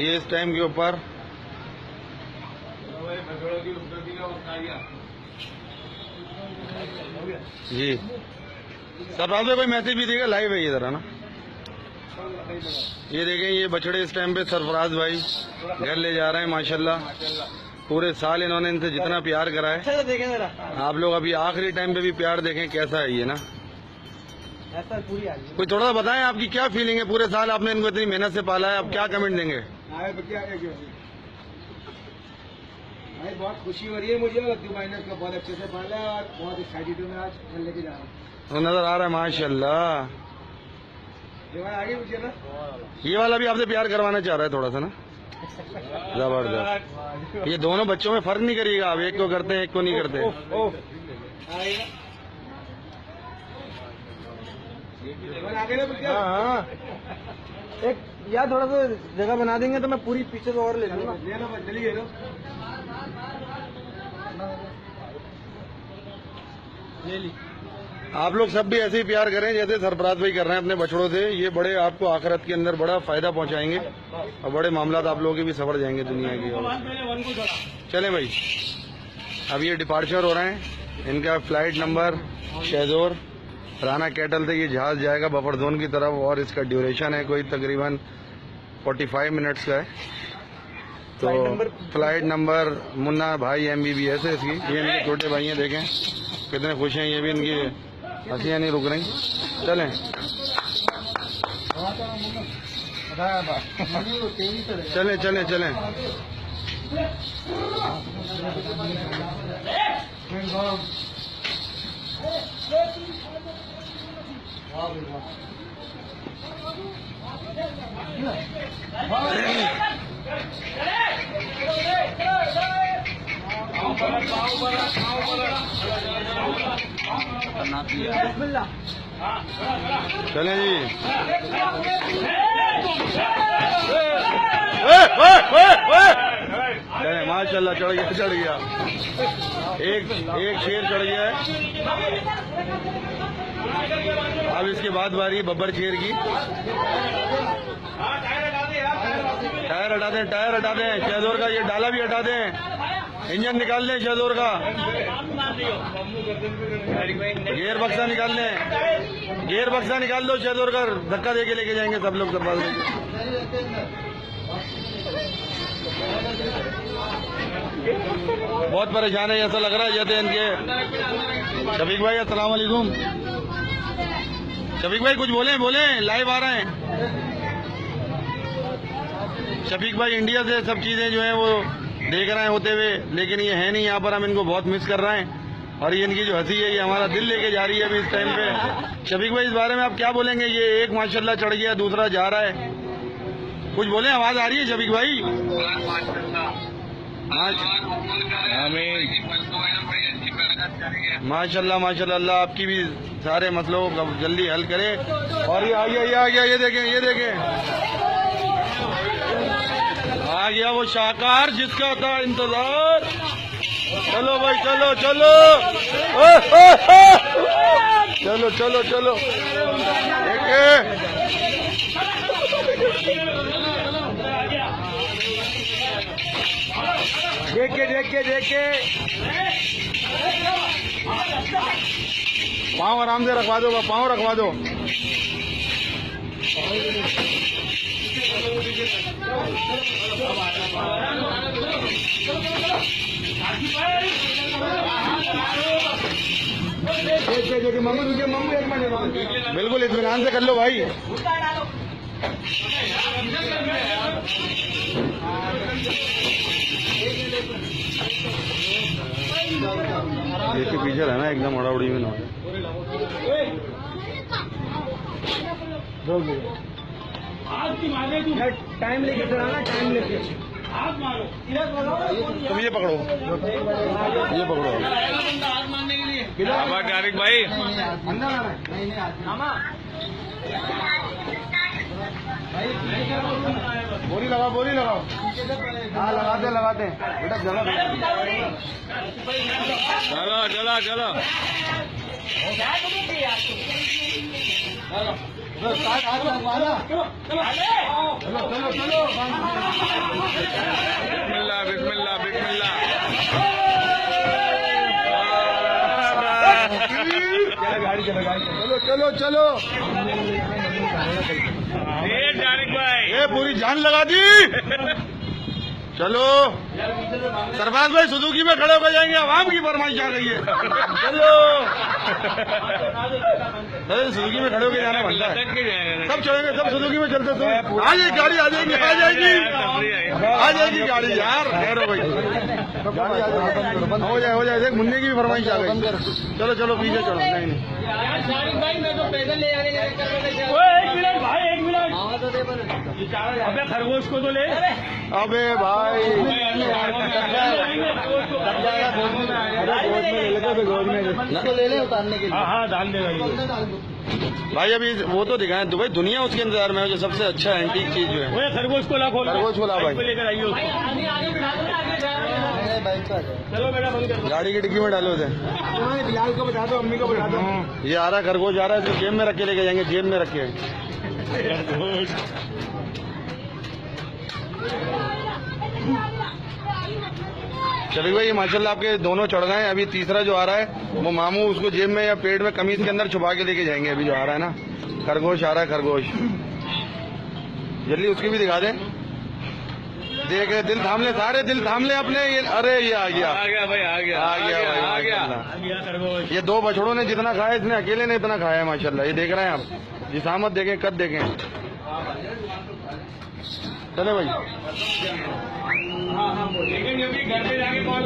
ये इस टाइम के ऊपर जी सरफराज में कोई मैसेज भी देगा, लाइव है ये जरा ना। ये देखें ये बछड़े इस टाइम पे सरफराज भाई घर ले जा रहे हैं माशाल्लाह। पूरे साल इन्होंने इनसे जितना प्यार करा है, आप लोग अभी आखिरी टाइम पे भी प्यार देखें कैसा है ये ना। कोई थोड़ा सा बताएं आपकी क्या फीलिंग है, पूरे साल आपने इनको इतनी मेहनत से पाला है, आप क्या कमेंट देंगे? बहुत खुशी हो रही है मुझे, का बहुत अच्छे से पाला है और बहुत एक्साइटेड हूँ मैं आज लेके जा रहा हूँ। तो नजर आ रहा है माशाल्लाह। आगे मुझे ना ये वाला भी आपसे प्यार करवाना चाह रहा है थोड़ा सा ना, जबरदस्त। ये दोनों बच्चों में फर्क नहीं करिएगा आप, एक को करते हैं एक को नहीं करते। हाँ एक यार थोड़ा सा जगह बना देंगे तो मैं पूरी पीछे से और ले लूंगा। ले ली। आप लोग सब भी ऐसे ही प्यार करें जैसे सरफराज भाई कर रहे हैं अपने बछड़ों से। ये बड़े आपको आखिरत के अंदर बड़ा फायदा पहुंचाएंगे और बड़े मामलात आप लोगों के भी सफर जाएंगे दुनिया की। चलें भाई, अब ये डिपार्चर हो रहे हैं। इनका flight number Shahzor Rana cattle से ये जहाज जाएगा बफर जोन की तरफ और इसका ड्यूरेशन है कोई तकरीबन 45 मिनट्स का है। तो फ्लाइट नंबर मुन्ना भाई MBBS है इसकी। ये इनके छोटे भाई हैं, देखें कितने खुश हैं, ये भी इनकी हंसियां नहीं रुक रही। चलें चलें चलें चलें। चलें जी। चलें माशाल्लाह, चढ़ गया एक शेर चढ़ गया है। अब इसके बाद बारी बब्बर शेर की। टायर हटा दें शहजोर का, ये डाला भी हटा दें, इंजन निकाल लें शहजोर का, गियर बक्सा निकाल लें, गियर बक्सा निकाल दो शहजोर का, धक्का देके लेके जाएंगे सब लोग सरफराज भाई। बहुत परेशान है, ऐसा लग रहा है जैसे इनके। शफीक भाई अस्सलाम वालेकुम। शफीक भाई कुछ बोले लाइव आ रहे हैं। शफीक भाई इंडिया से सब चीजें जो हैं वो देख रहे हैं होते हुए, लेकिन ये है नहीं यहाँ पर। हम इनको बहुत मिस कर रहे हैं और ये इनकी जो हंसी है ये हमारा दिल लेके जा रही है अभी इस टाइम पे। शफीक भाई इस बारे में आप क्या बोलेंगे? ये एक माशाल्लाह चढ़ गया, दूसरा जा रहा है, कुछ बोले? आवाज आ रही है शफीक भाई? माशाल्लाह माशाल्लाह, अल्लाह आपकी भी सारे मसलों का जल्दी हल करे। और ये आ गया, ये देखें आ गया वो शाहकार जिसका था इंतजार। चलो भाई चलो देख के पाँव आराम से रखवा दो, पाँव रखवा दो। बिल्कुल इत्मीनान से कर लो भाई। देखिए पीछे रहना एकदम उड़ाउड़ी में ना टाइम लेके चलाना, टाइम लेके। तुम ये पकड़ो तारिक भाई। बोरी लगाओ। हाँ लगाते बेटा, चलो चलो बिस्मिल्लाह बिस्मिल्लाह बिस्मिल्लाह। चलो चलो चलो, जानिक भाई ये पूरी जान लगा दी। चलो सरफराज भाई, सुजुकी में खड़े हो जाएंगे, आवाम की फरमाइश आ गई है। चलो अरे सुजुकी में खड़े होकर जाना बनता है, सब चलेंगे, सब सुजुकी में चलते। तो आ जाएगी गाड़ी, आ जाएगी, आ जाएगी, आ जाएगी गाड़ी यार। ठहरो भाई, हो जाए हो जाए। देख मुन्ने की भी फरमाइश आ गई। चलो चलो पीछे चलो। नहीं नहीं भाई मैं तो पैदल ले आने एक मिनट भाई, एक मिनट। अबे खरगोश को तो ले। अबे भाई ले ले उतारने के लिए। हाँ डाल देगा भाई, अभी वो तो दिखाएं दुबई, दुनिया उसके इंतजार में है, जो सबसे अच्छा एंटीक चीज जो है। वो खरगोश को ला, खोल खरगोश को ला भाई। लेकर आइए उसको। चलो बेटा बंद कर। गाड़ी की डिक्की में डालो उसे। बिलाल को बता दो, अम्मी को बता दो। ये आ रहा है खरगोश, आ रहा है, इसको जेब में रख के लेके जाएंगे, जेब में रख के। शफीक भाई, ये माशाल्लाह आपके दोनों चढ़ गए हैं। अभी तीसरा जो आ रहा है वो मामू उसको जेब में या पेट में कमीज के अंदर छुपा के लेके जाएंगे। अभी जो आ रहा है ना खरगोश, आ रहा है खरगोश, जल्दी उसकी भी दिखा दें। देख रहे, दिल थाम ले, सारे दिल थाम ले अपने। ये अरे ये आ गया, आ गया भाई, आ गया, आ गया भाई, आ गया माशाल्लाह। खरगोश। ये दो बछड़ों ने जितना खाया, इसने अकेले ने इतना खाया है माशाल्लाह। ये देख रहे हैं आप, जिसामत देखें, कद देखें। चले भाई, लेकिन जब भी घर पे जाके कॉल